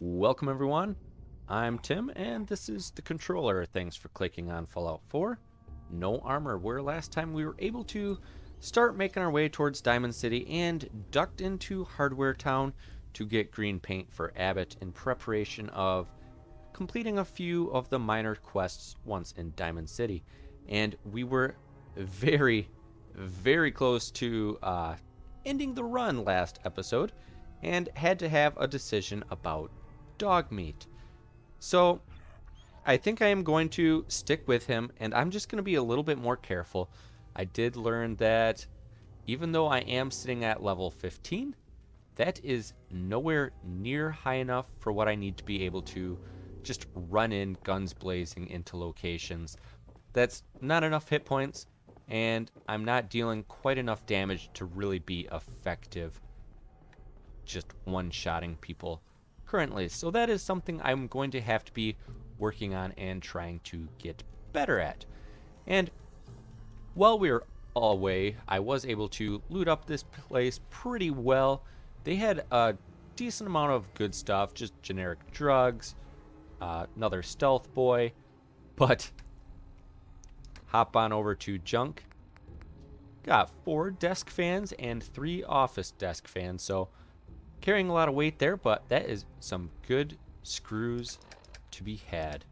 Welcome everyone, I'm Tim and this is the controller. Thanks for clicking on Fallout 4. No armor, where last time we were able to start making our way towards Diamond City and ducked into Hardware Town to get green paint for Abbott in preparation of completing a few of the minor quests once in Diamond City. And we were very, very close to ending the run last episode and had to have a decision about dog meat. So I think I am going to stick with him and I'm just going to be a little bit more careful. I did learn that even though I am sitting at level 15, that is nowhere near high enough for what I need to be able to just run in guns blazing into locations. That's not enough hit points, and I'm not dealing quite enough damage to really be effective just one-shotting people currently. So that is something I'm going to have to be working on and trying to get better at. And while we were away, I was able to loot up this place pretty well. They had a decent amount of good stuff, just generic drugs, another stealth boy, but hop on over to junk. Got 4 desk fans and 3 office desk fans, so carrying a lot of weight there, but that is some good screws to be had.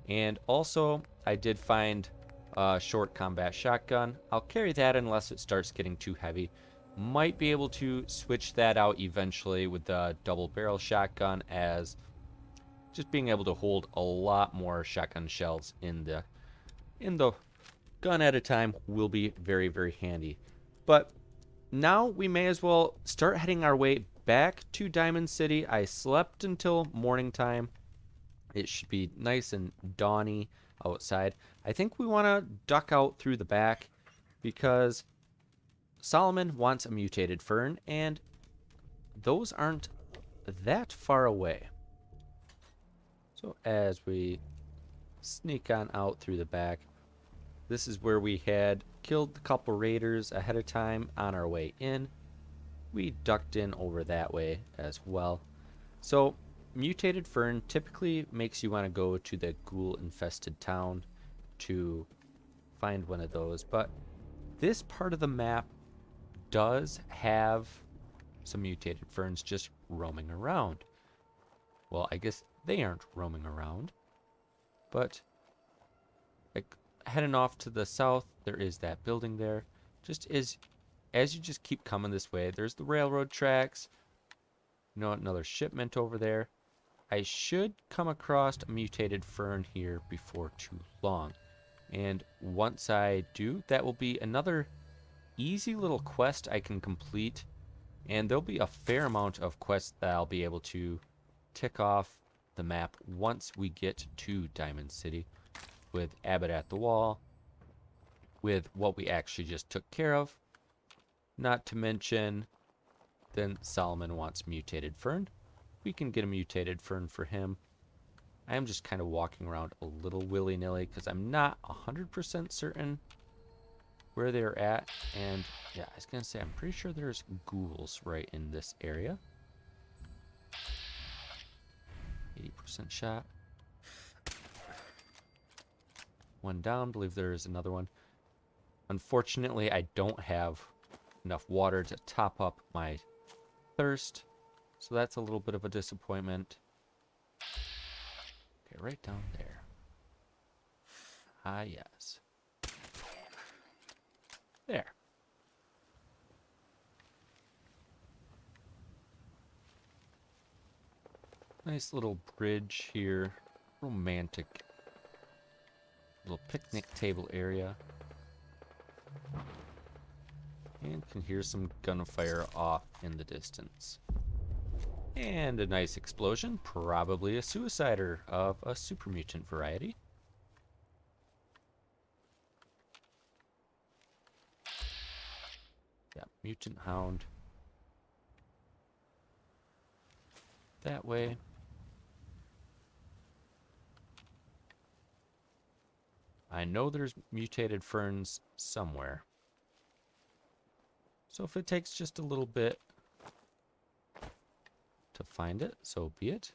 And also, I did find a short combat shotgun. I'll carry that unless it starts getting too heavy. Might be able to switch that out eventually with the double barrel shotgun, as just being able to hold a lot more shotgun shells in the gun at a time will be very, very handy. But now we may as well start heading our way back to Diamond City. I slept until morning time. It should be nice and dawny outside. I think we want to duck out through the back because Solomon wants a mutated fern, and those aren't that far away. So as we sneak on out through the back, this is where we had killed a couple raiders ahead of time on our way in. We ducked in over that way as well. So mutated fern typically makes you want to go to the ghoul infested town to find one of those, but this part of the map does have some mutated ferns just roaming around. Well, I guess they aren't roaming around, but like heading off to the south, there is that building there. Just as you just keep coming this way, there's the railroad tracks. You know, another shipment over there. I should come across a mutated fern here before too long. And once I do, that will be another easy little quest I can complete. And there'll be a fair amount of quests that I'll be able to tick off the map once we get to Diamond City, with Abbott at the wall, with what we actually just took care of. Not to mention, then Solomon wants mutated fern. We can get a mutated fern for him. I am just kind of walking around a little willy-nilly because I'm not 100% certain where they're at. And yeah, I was going to say, I'm pretty sure there's ghouls right in this area. 80% shot. One down. Believe there is another one. Unfortunately, I don't have enough water to top up my thirst, so that's a little bit of a disappointment. Okay, right down there. Ah, yes. There. Nice little bridge here. Romantic little picnic table area. And can hear some gunfire off in the distance. And a nice explosion, probably a suicider of a super mutant variety. Yeah, mutant hound. That way. I know there's mutated ferns somewhere. So if it takes just a little bit to find it, so be it.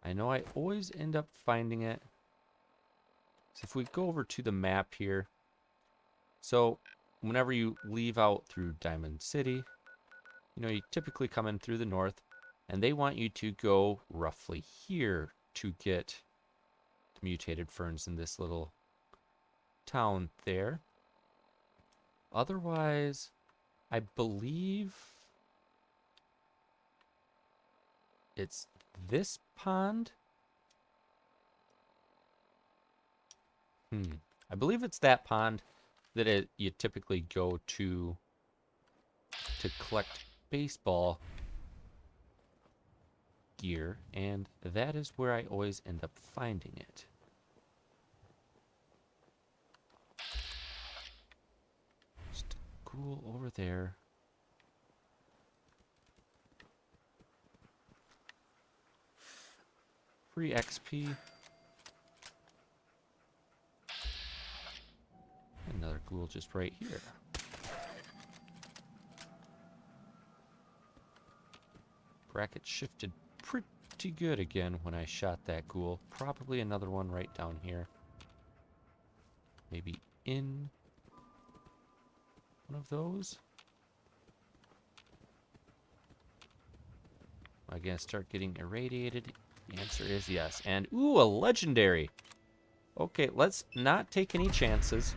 I know I always end up finding it. So if we go over to the map here. So whenever you leave out through Diamond City, you know, you typically come in through the north, and they want you to go roughly here to get the mutated ferns in this little town there. Otherwise, I believe it's this pond. I believe it's that pond that you typically go to collect baseball gear, and that is where I always end up finding it. Just a ghoul over there. Free XP. Another ghoul just right here. Bracket shifted pretty good again when I shot that ghoul. Probably another one right down here. Maybe in one of those. Am I gonna start getting irradiated? The answer is yes. And ooh, a legendary. Okay, let's not take any chances.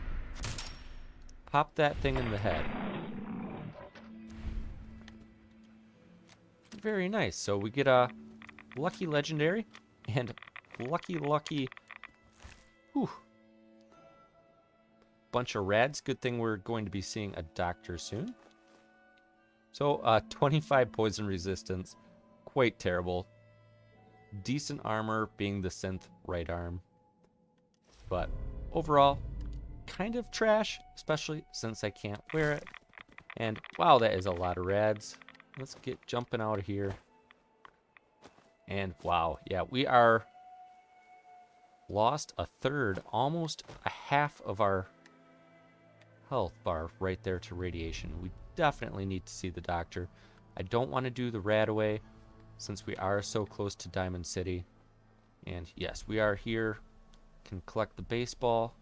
Pop that thing in the head. Very nice. So we get a lucky legendary and lucky whew, bunch of rads. Good thing we're going to be seeing a doctor soon. So 25 poison resistance, quite terrible. Decent armor being the synth right arm, but overall kind of trash, especially since I can't wear it. And wow, that is a lot of rads. Let's get jumping out of here. And wow, yeah, we are lost a third, almost a half of our health bar right there to radiation. We definitely need to see the doctor. I don't want to do the rad away since we are so close to Diamond City. And yes, we are here. Can collect the baseball.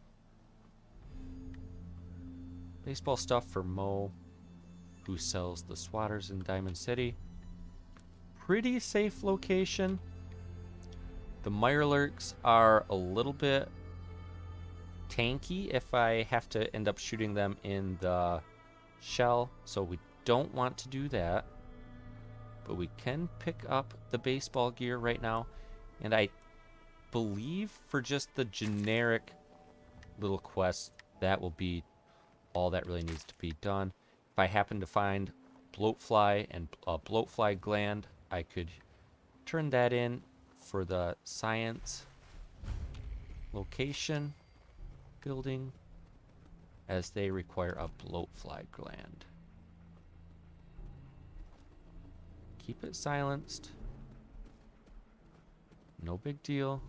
Baseball stuff for Mo, who sells the swatters in Diamond City. Pretty safe location. The Mirelurks are a little bit tanky if I have to end up shooting them in the shell, so we don't want to do that. But we can pick up the baseball gear right now, and I believe for just the generic little quest, that will be all that really needs to be done. If I happen to find bloatfly and a bloatfly gland, I could turn that in for the science location building, as they require a bloatfly gland. Keep it silenced. No big deal.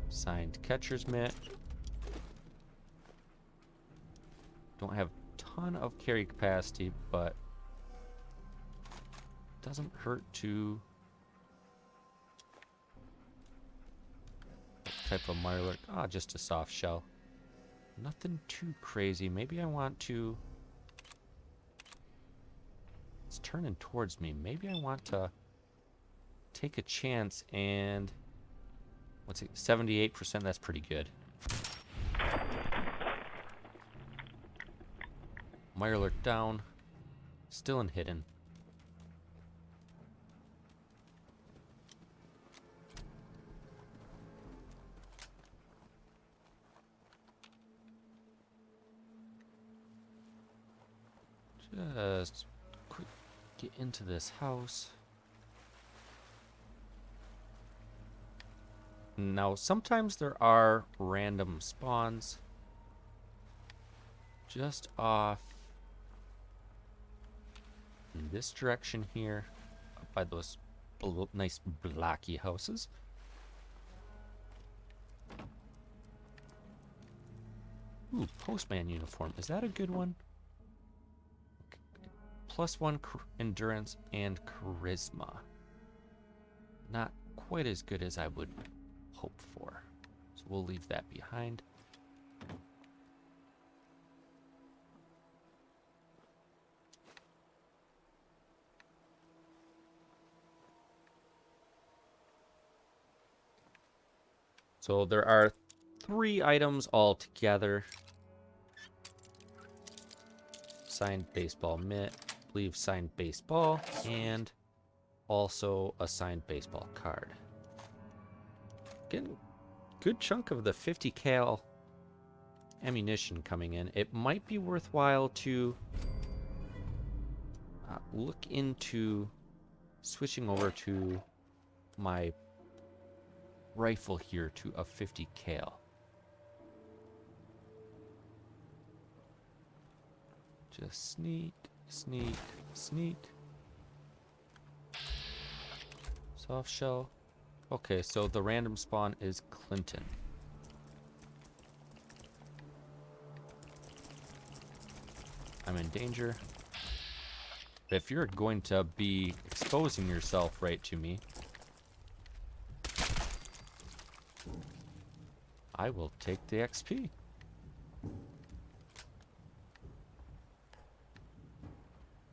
Signed catcher's mitt. Don't have a ton of carry capacity, but doesn't hurt to. What type of Mirelurk? Ah, just a soft shell. Nothing too crazy. Maybe I want to. It's turning towards me. Maybe I want to take a chance and. What's it? 78%. That's pretty good. Mirelurk down. Still in hidden. Just quick get into this house. Now, sometimes there are random spawns just off in this direction here, up by those nice blocky houses. Ooh, postman uniform. Is that a good one? +1 endurance and charisma. not quite as good as I would hope for. So we'll leave that behind. So there are 3 items all together. Signed baseball mitt, I believe signed baseball, and also a signed baseball card. Getting a good chunk of the 50 cal ammunition coming in. It might be worthwhile to look into switching over to my rifle here to a 50 cal. Just sneak, sneak, sneak. Soft shell. Okay, so the random spawn is Clinton. I'm in danger. If you're going to be exposing yourself right to me, I will take the XP.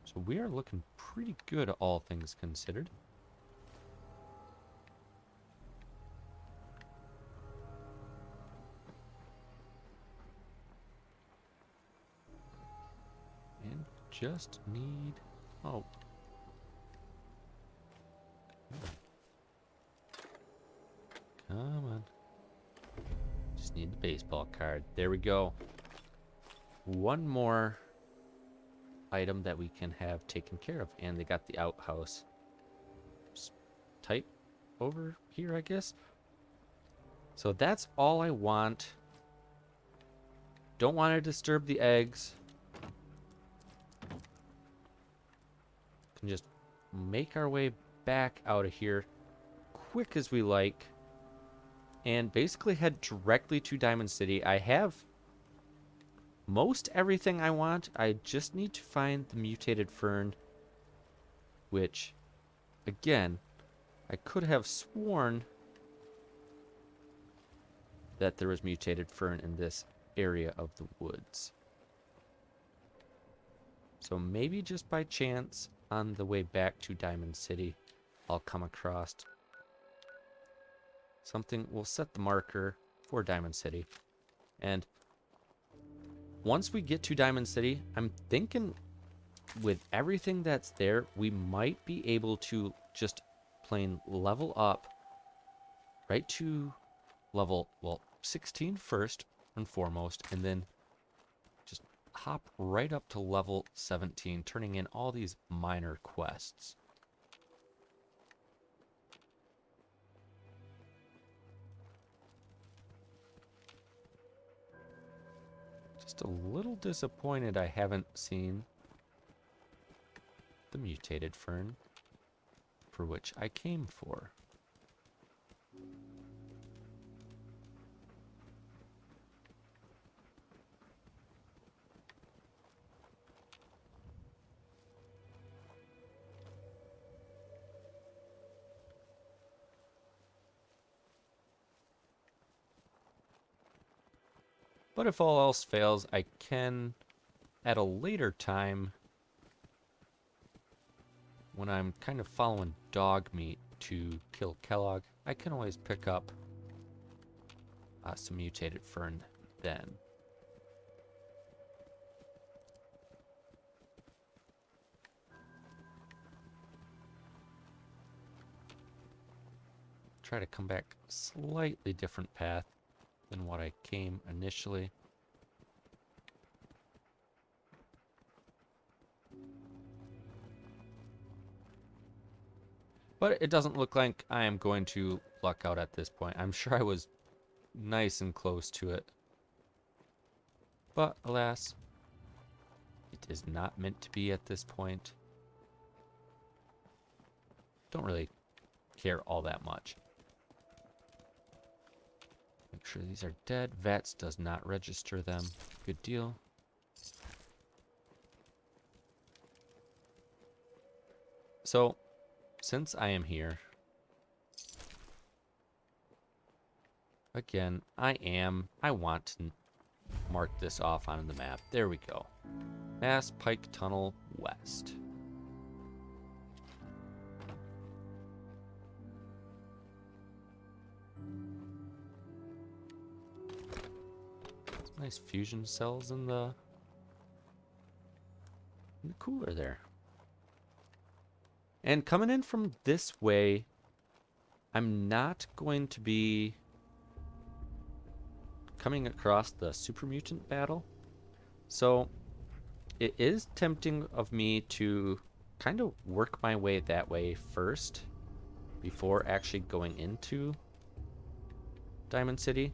So we are looking pretty good, all things considered. And just need... Oh. Come on. Just need the baseball card. There we go. One more item that we can have taken care of. And they got the outhouse. Just type over here, I guess. So that's all I want. Don't want to disturb the eggs. Can just make our way back out of here quick as we like. And basically head directly to Diamond City. I have most everything I want. I just need to find the mutated fern, which, again, I could have sworn that there was mutated fern in this area of the woods. So maybe just by chance on the way back to Diamond City, I'll come across something. We'll set the marker for Diamond City. And once we get to Diamond City, I'm thinking with everything that's there, we might be able to just plain level up right to level, well, 16 first and foremost, and then just hop right up to level 17, turning in all these minor quests. Just a little disappointed I haven't seen the mutated fern for which I came for. But if all else fails, I can, at a later time, when I'm kind of following dog meat to kill Kellogg, I can always pick up some mutated fern then. Try to come back slightly different path than what I came initially. But it doesn't look like I am going to luck out at this point. I'm sure I was nice and close to it. But alas, it is not meant to be at this point. Don't really care all that much. Make sure these are dead. VATS does not register them. Good deal. So, since I am here, Again, I want to mark this off on the map. There we go. Mass Pike Tunnel West. Nice fusion cells in the cooler there. And coming in from this way, I'm not going to be coming across the super mutant battle. So it is tempting of me to kind of work my way that way first before actually going into Diamond City.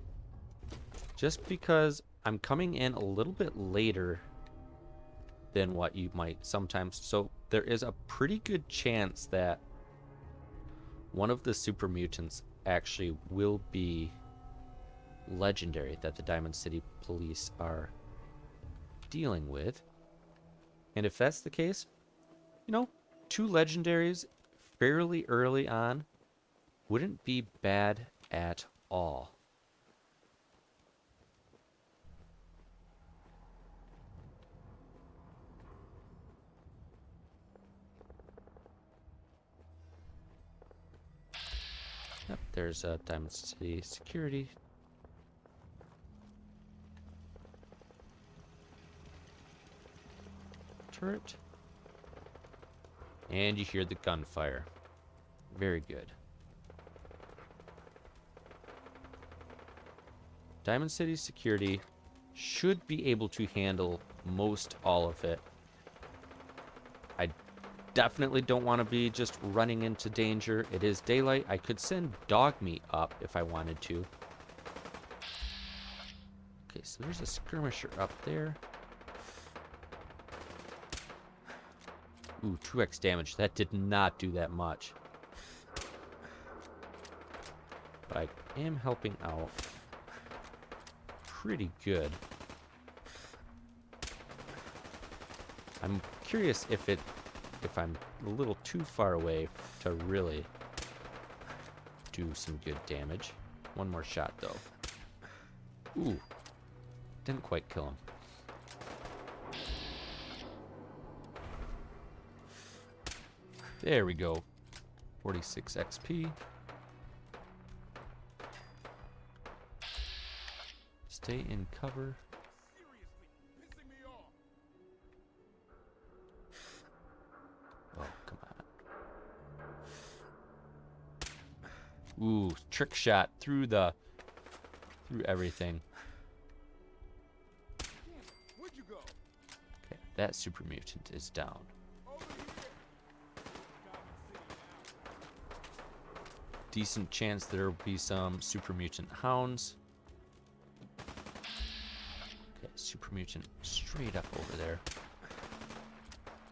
Just because I'm coming in a little bit later than what you might sometimes. So there is a pretty good chance that one of the super mutants actually will be legendary that the Diamond City police are dealing with. And if that's the case, you know, 2 legendaries fairly early on wouldn't be bad at all. Yep, there's a Diamond City security. Turret. And you hear the gunfire. Very good. Diamond City security should be able to handle most all of it. I definitely don't want to be just running into danger. It is daylight. I could send dog meat up if I wanted to. Okay, so there's a skirmisher up there. Ooh, 2x damage. That did not do that much. But I am helping out pretty good. I'm curious if I'm a little too far away to really do some good damage. One more shot though. Ooh, didn't quite kill him. There we go. 46 XP. Stay in cover. Oh, come on. Ooh, trick shot through everything. Okay, that super mutant is down. Decent chance there'll be some super mutant hounds. Okay, super mutant straight up over there.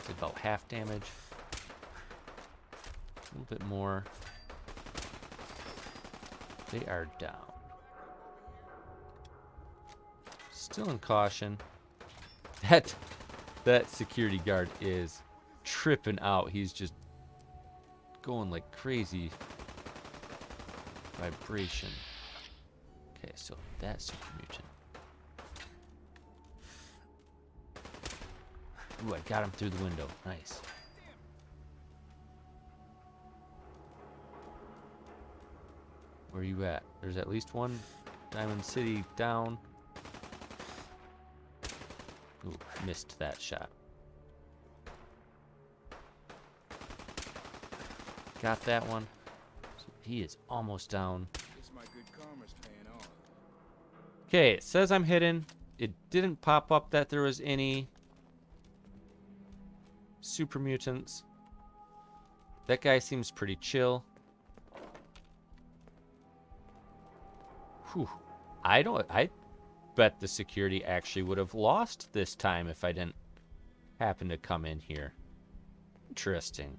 Did about half damage. A little bit more. They are down. Still in caution. That security guard is tripping out. He's just going like crazy. Vibration. Okay, so that's super mutant. Ooh, I got him through the window. Nice. Where are you at? There's at least one Diamond City down. Ooh, missed that shot. Got that one. He is almost down. Okay, it says I'm hidden. It didn't pop up that there was any super mutants. That guy seems pretty chill. Whew. I bet the security actually would have lost this time if I didn't happen to come in here. Interesting.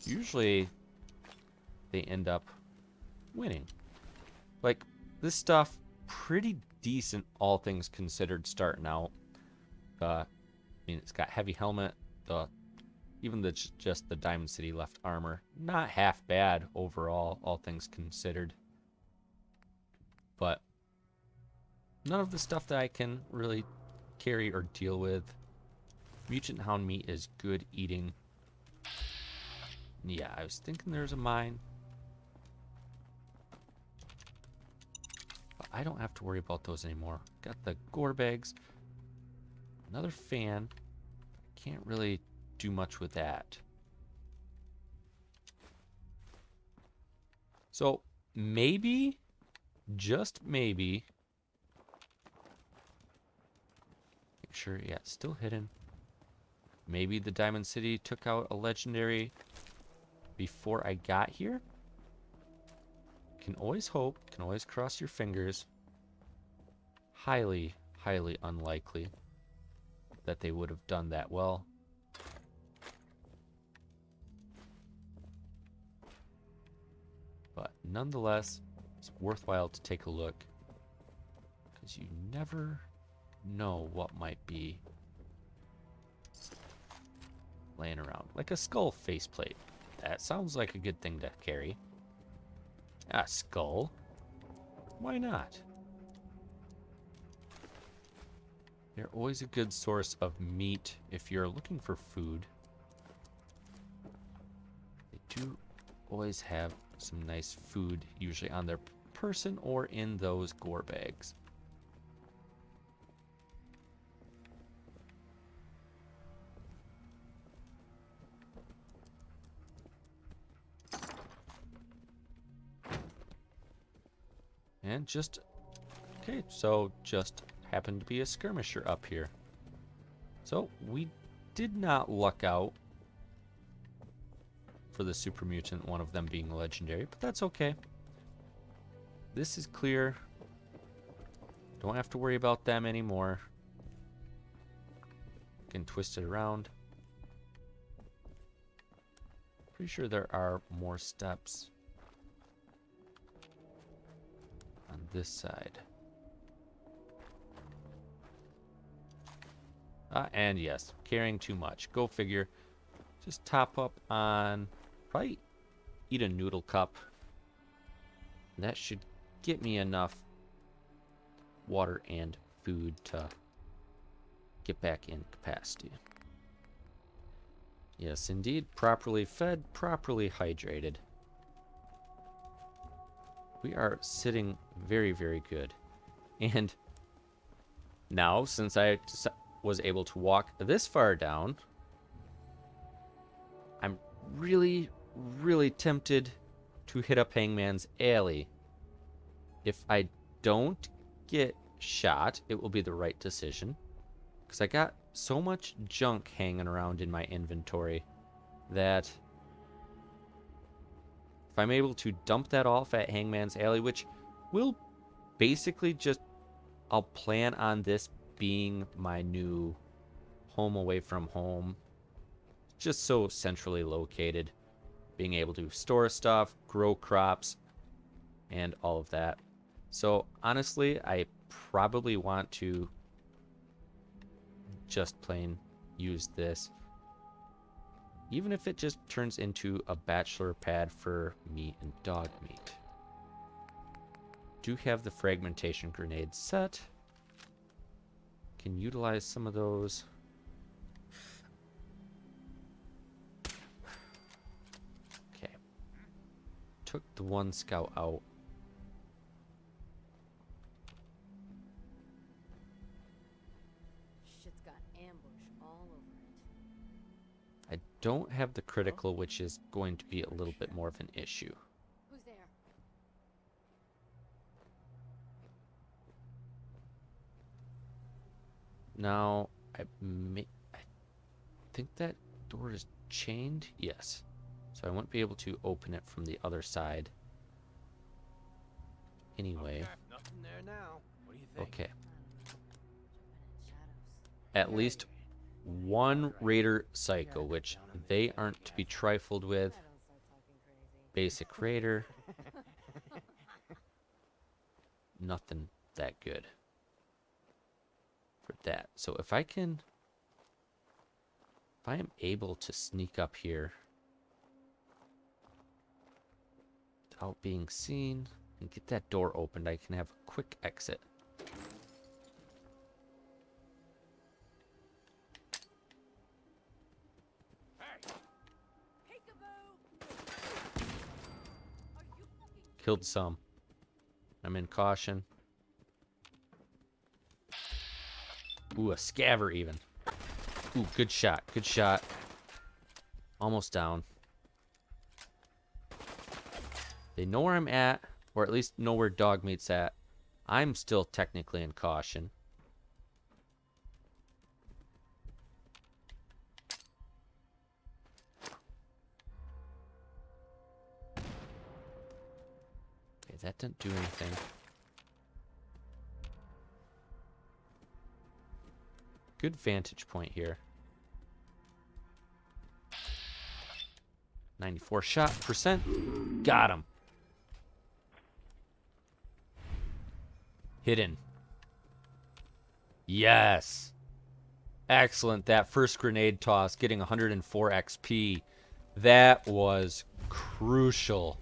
Usually they end up winning. Like, this stuff pretty decent, all things considered, starting out. I mean, it's got heavy helmet. Even just the Diamond City left armor, not half bad overall, all things considered. but none of the stuff that I can really carry or deal with. Mutant hound meat is good eating. Yeah, I was thinking there's a mine. But I don't have to worry about those anymore. Got the gore bags. Another fan. Can't really do much with that. So maybe, just maybe. Make sure, yeah, it's still hidden. Maybe the Diamond City took out a legendary before I got here. Can always hope, can always cross your fingers. Highly, highly unlikely that they would have done that well. But nonetheless, it's worthwhile to take a look, because you never know what might be laying around. Like a skull faceplate. That sounds like a good thing to carry. A skull? Why not? They're always a good source of meat if you're looking for food. They do always have some nice food, usually on their person or in those gore bags. And just, okay, so just happened to be a skirmisher up here. So we did not luck out for the super mutant, one of them being legendary, but that's okay. This is clear. Don't have to worry about them anymore. Can twist it around. Pretty sure there are more steps on this side. And yes, carrying too much. Go figure. Just top up on, probably eat a noodle cup. That should get me enough water and food to get back in capacity. Yes, indeed. Properly fed, properly hydrated. We are sitting very, very good. And now, since I was able to walk this far down, I'm really, really tempted to hit up Hangman's Alley. If I don't get shot, it will be the right decision. Because I got so much junk hanging around in my inventory that if I'm able to dump that off at Hangman's Alley, which will basically just, I'll plan on this being my new home away from home. Just so centrally located. Being able to store stuff, grow crops, and all of that. So honestly, I probably want to just plain use this. Even if it just turns into a bachelor pad for meat and dog meat. Do have the fragmentation grenade set. Can utilize some of those. Okay. Took the one scout out. Shit's got ambush all over it. I don't have the critical, which is going to be a little bit more of an issue. Who's there? Now, I think that door is chained. Yes. So I won't be able to open it from the other side. Anyway. Okay, nothing there now. What do you think? Okay. Jumping in shadows. At least one Raider Psycho, which they aren't to be trifled with. I don't start talking crazy. Basic Raider. Nothing that good for that. So if I am able to sneak up here without being seen, And get that door opened. I can have a quick exit. Killed some. I'm in caution. Ooh, a scaver even. Ooh, good shot. Good shot. Almost down. They know where I'm at, or at least know where Dogmeat's at. I'm still technically in caution. Okay, that didn't do anything. Good vantage point here. 94 shot percent. Got him. Hidden. Yes. Excellent. That first grenade toss, getting 104 XP. That was crucial.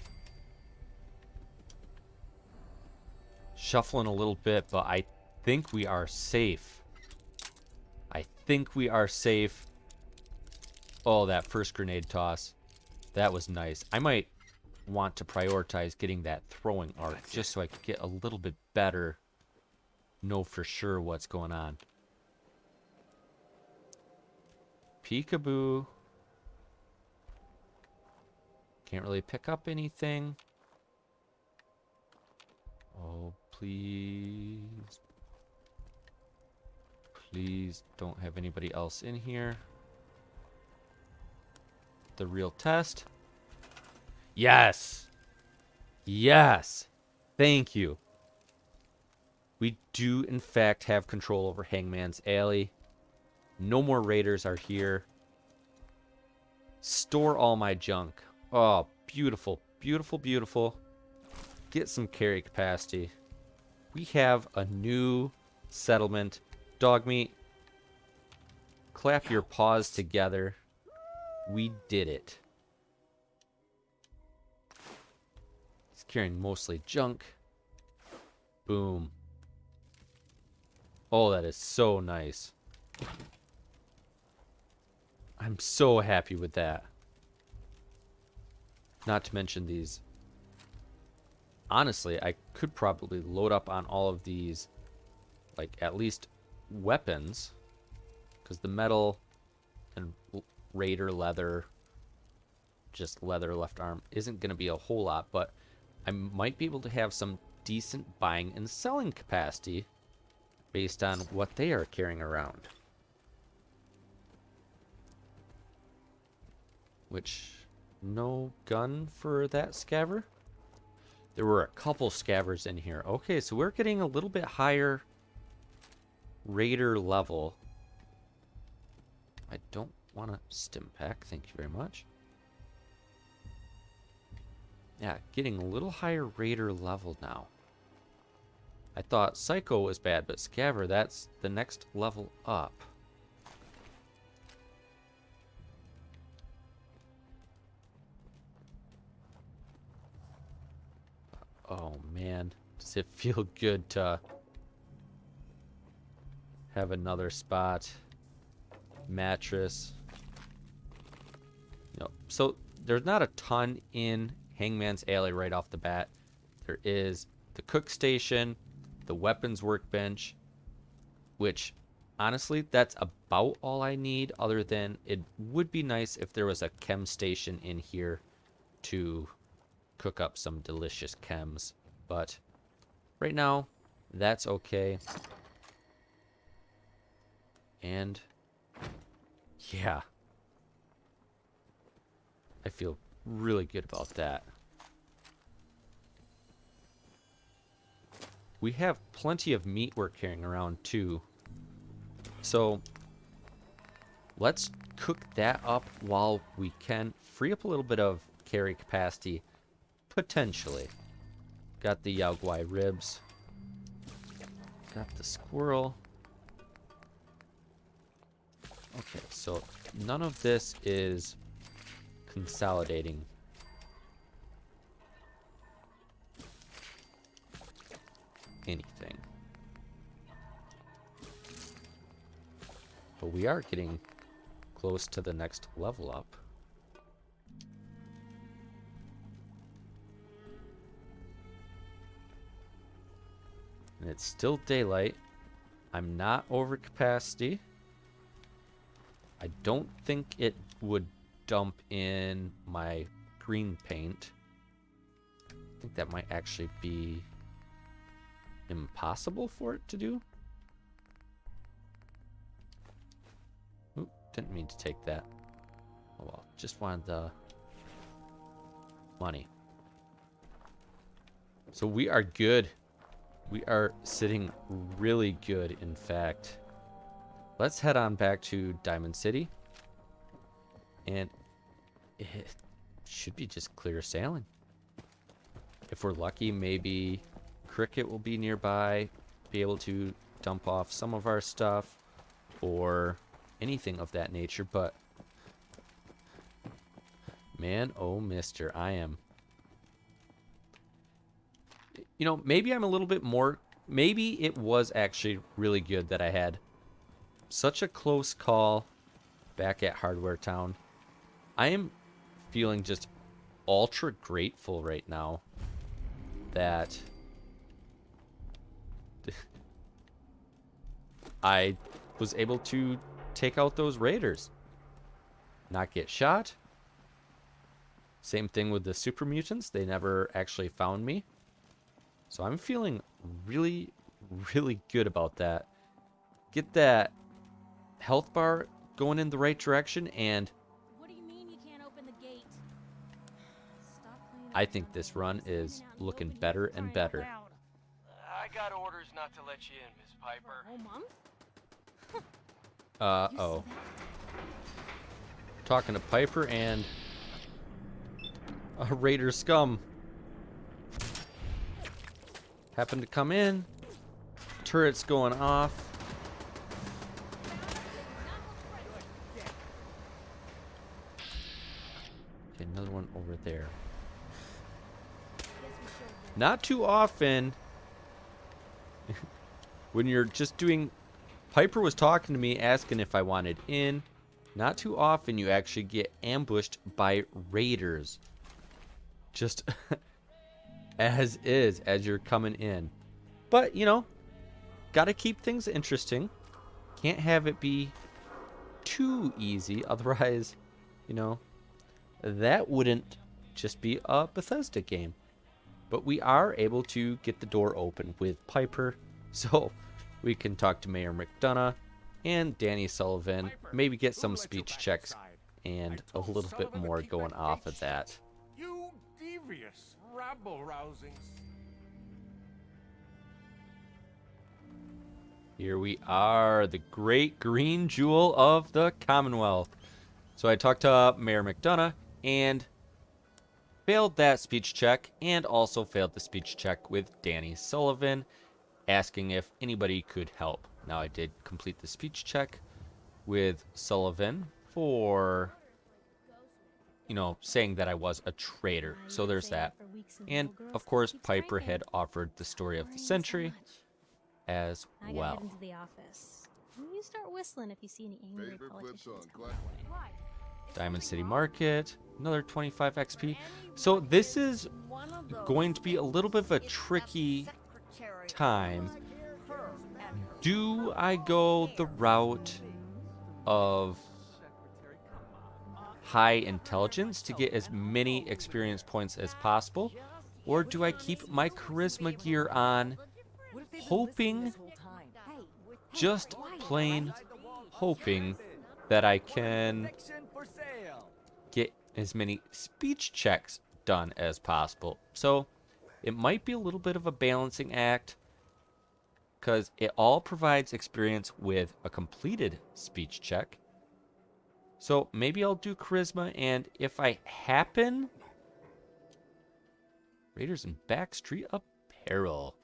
Shuffling a little bit, but I think we are safe. I think we are safe. Oh, that first grenade toss. That was nice. I might want to prioritize getting that throwing arc just so I could get a little bit better. Know for sure what's going on. Peekaboo. Can't really pick up anything. Oh, please. Please don't have anybody else in here. The real test. Yes. Yes. Thank you. We do, in fact, have control over Hangman's Alley. No more raiders are here. Store all my junk. Oh, beautiful, beautiful, beautiful. Get some carry capacity. We have a new settlement. Dogmeat, clap your paws together. We did it. He's carrying mostly junk. Boom. Oh, that is so nice. I'm so happy with that. Not to mention these. Honestly, I could probably load up on all of these, like at least weapons, because the metal and raider leather, just leather left arm, isn't going to be a whole lot, but I might be able to have some decent buying and selling capacity based on what they are carrying around. Which, no gun for that scaver? There were a couple scavers in here. Okay, so we're getting a little bit higher raider level. I don't want a stim pack, thank you very much. Yeah, getting a little higher raider level now. I thought Psycho was bad, but Scaver, that's the next level up. Oh man, does it feel good to have another spot? Mattress. No, so there's not a ton in Hangman's Alley right off the bat. There is the cook station, the weapons workbench, which honestly, that's about all I need, other than it would be nice if there was a chem station in here to cook up some delicious chems. But right now, that's okay. And yeah, I feel really good about that. We have plenty of meat we're carrying around too. So let's cook that up while we can. Free up a little bit of carry capacity, potentially. Got the Yao Guai ribs. Got the squirrel. Okay, so none of this is consolidating. anything. But we are getting close to the next level up. And it's still daylight. I'm not over capacity. I don't think it would dump in my green paint. I think that might actually be impossible for it to do. Oop, didn't mean to take that. Oh well, just wanted the money. So we are good. We are sitting really good, in fact. Let's head on back to Diamond City. And it should be just clear sailing. If we're lucky, maybe Cricket will be nearby, be able to dump off some of our stuff, or anything of that nature. But, man, oh mister, I am... You know, maybe I'm a little bit more... Maybe it was actually really good that I had such a close call back at Hardware Town. I am feeling just ultra grateful right now that I was able to take out those raiders, not get shot. Same thing with the super mutants. They never actually found me. So I'm feeling really, really good about that. Get that health bar going in the right direction, and What do you mean you can't open the gate? Stop playing I around think with this me. run Just hang is out and looking open better it. and Crying out better. loud. I got orders not to let you in, Miss For a Piper. whole month? Uh-oh. Talking to Piper and a raider scum. Happened to come in. Turret's going off. Okay, another one over there. Not too often when you're just doing... Piper was talking to me asking if I wanted in. Not too often you actually get ambushed by raiders. Just as is, as you're coming in. But, you know, gotta keep things interesting. Can't have it be too easy, otherwise, you know, that wouldn't just be a Bethesda game. But we are able to get the door open with Piper, so we can talk to Mayor McDonough and Danny Sullivan, maybe get some speech checks and a little bit more going off of that. You devious, rabble-rousing. Here we are, the great green jewel of the Commonwealth. So I talked to Mayor McDonough and failed that speech check, and also failed the speech check with Danny Sullivan, asking if anybody could help. Now I did complete the speech check with Sullivan for, you know, saying that I was a traitor. So there's that. And of course, Piper had offered the story of the century as I gotta well. head into the office. You start whistling if you see any angry Favorite politicians clips on coming our way. Diamond City Market, another 25 XP. So this is going to be a little bit of a tricky time. Do I go the route of high intelligence to get as many experience points as possible, or do I keep my charisma gear on, hoping, just plain hoping, that I can get as many speech checks done as possible? So it might be a little bit of a balancing act, because it all provides experience with a completed speech check. So maybe I'll do charisma, and if I happen... Raiders in Backstreet Apparel.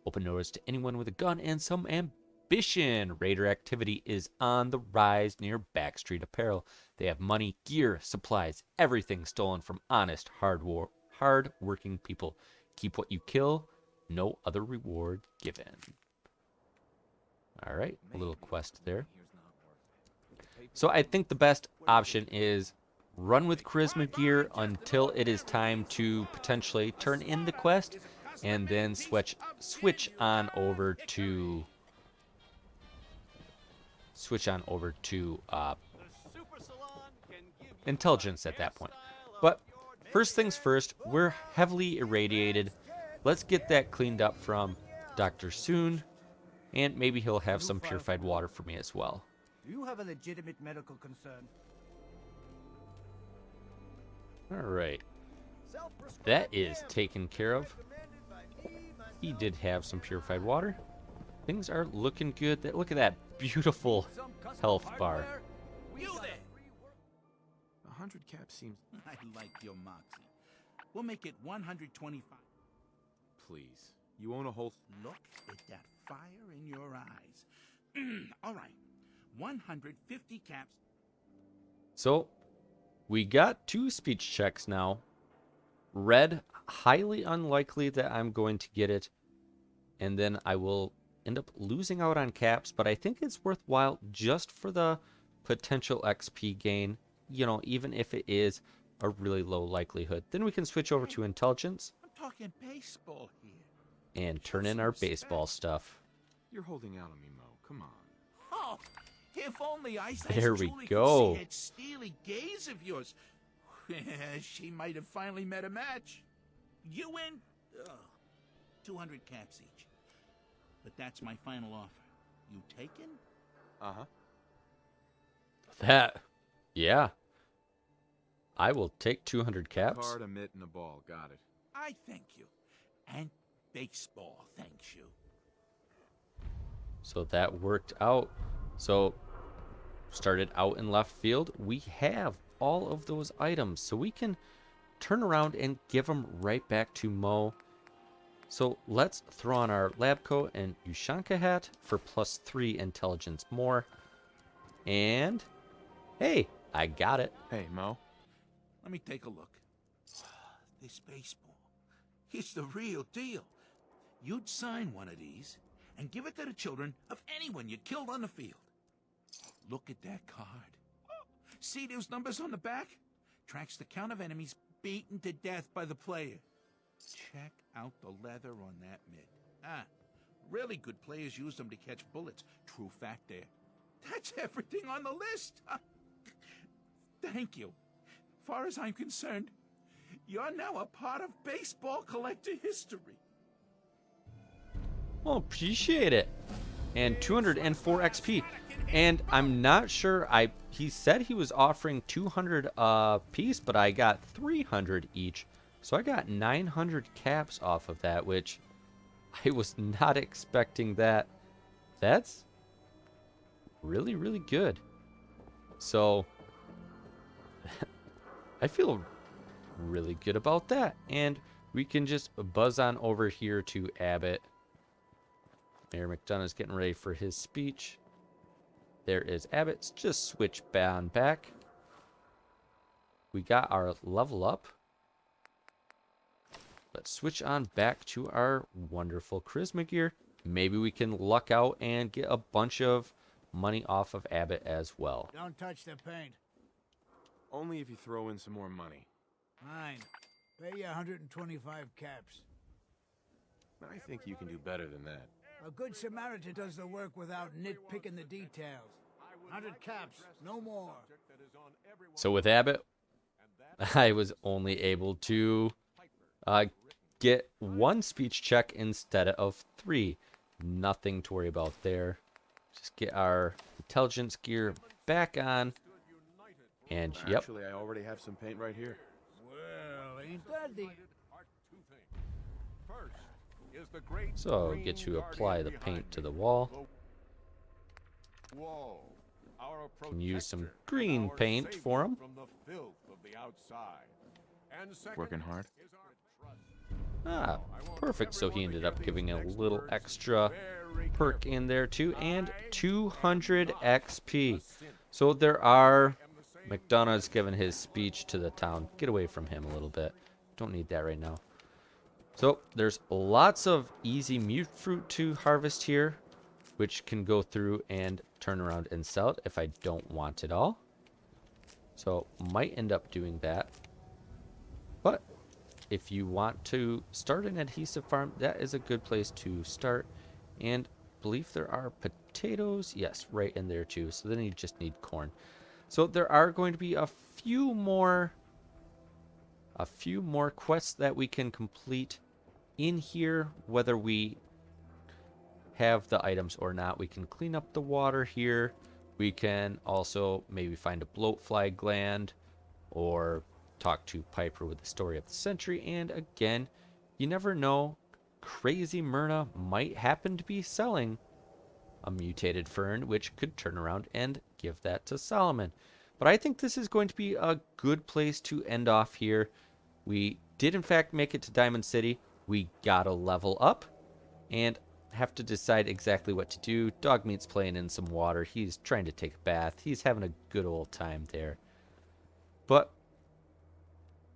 Open doors to anyone with a gun and some ambition. Raider activity is on the rise near Backstreet Apparel. They have money, gear, supplies, everything stolen from honest, hard-working people. Keep what you kill, No other reward given. All right, a little quest there. So I think the best option is run with charisma gear until it is time to potentially turn in the quest, and then switch on over to intelligence at that point. But first things first, we're heavily irradiated. Let's get that cleaned up from Dr. Soon, and maybe he'll have some purified water for me as well. Do you have a legitimate medical concern? All right. That is taken care of. He did have some purified water. Things are looking good. Look at that beautiful health bar. You there! 100 caps seems... I like your moxie. We'll make it 125. Please. You own a whole... Look at that fire in your eyes. All right. 150 caps. So, we got 2 speech checks now. Red, highly unlikely that I'm going to get it. And then I will end up losing out on caps, but I think it's worthwhile just for the potential XP gain, you know, even if it is a really low likelihood. Then we can switch over to intelligence I'm talking baseball here. and turn in our baseball stuff. You're holding out on me, Mo. Come on. Oh, if only Ice There we Julie go. could see that steely gaze of yours. She might have finally met a match. You win 200 caps each. But that's my final offer. You taken? Uh-huh. That, yeah. I will take 200 caps. Card, a mitt, and a ball. Got it. I thank you. And baseball thanks you. So that worked out. So started out in left field. We have all of those items, so we can turn around and give them right back to Mo. So let's throw on our lab coat and Ushanka hat for +3 intelligence more. And hey, I got it. Hey, Mo. Let me take a look. This baseball, it's the real deal. You'd sign one of these and give it to the children of anyone you killed on the field. Look at that card. See those numbers on the back? Tracks the count of enemies beaten to death by the player. Check out the leather on that mitt. Really good players use them to catch bullets. True fact there. That's everything on the list. Thank you. Far as I'm concerned, you're now a part of baseball collector history. Well, appreciate it. And 204 XP. And I'm not sure, he said he was offering 200 a piece, but I got 300 each. So I got 900 caps off of that, which I was not expecting that. That's really, really good. So I feel really good about that. And we can just buzz on over here to Abbott. Mayor McDonough's getting ready for his speech. There is Abbott's. Just switch on back. We got our level up. Let's switch on back to our wonderful charisma gear. Maybe we can luck out and get a bunch of money off of Abbott as well. Don't touch the paint. Only if you throw in some more money. Fine. Pay you 125 caps. I think you can do better than that. A good Samaritan does the work without nitpicking the details. 100 caps, no more. So with Abbott, I was only able to get 1 speech check instead of 3. Nothing to worry about there. Just get our intelligence gear back on. And yep. Actually, I already have some paint right here. Well, ain't that the... So get to apply the paint to the wall. Can use some green paint for him. Working hard? Ah, perfect. So he ended up giving a little extra perk in there too. And 200 XP. So there are... McDonough's given his speech to the town. Get away from him a little bit. Don't need that right now. So there's lots of easy mute fruit to harvest here, which can go through and turn around and sell it if I don't want it all. So might end up doing that. But if you want to start an adhesive farm, that is a good place to start. And believe there are potatoes. Yes, right in there too. So then you just need corn. So there are going to be a few more quests that we can complete in here, whether we have the items or not. We can clean up the water here. We can also maybe find a bloatfly gland or talk to Piper with the story of the century. And again, you never know. Crazy Myrna might happen to be selling a mutated fern, which could turn around and give that to Solomon. But I think this is going to be a good place to end off here. We did, in fact, make it to Diamond City. We got a level up and have to decide exactly what to do. Dogmeat's playing in some water. He's trying to take a bath. He's having a good old time there. But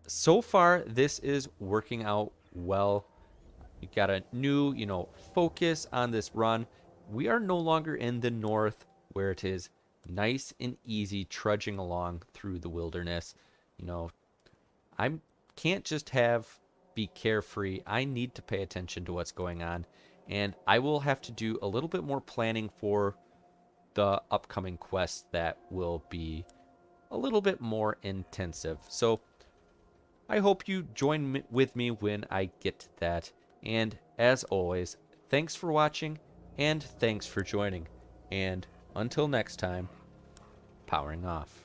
so far, this is working out well. We got a new, focus on this run. We are no longer in the north where it is nice and easy trudging along through the wilderness. I can't just be carefree. I need to pay attention to what's going on. And I will have to do a little bit more planning for the upcoming quests that will be a little bit more intensive. So I hope you join with me when I get to that. And as always, thanks for watching and thanks for joining. And until next time, powering off.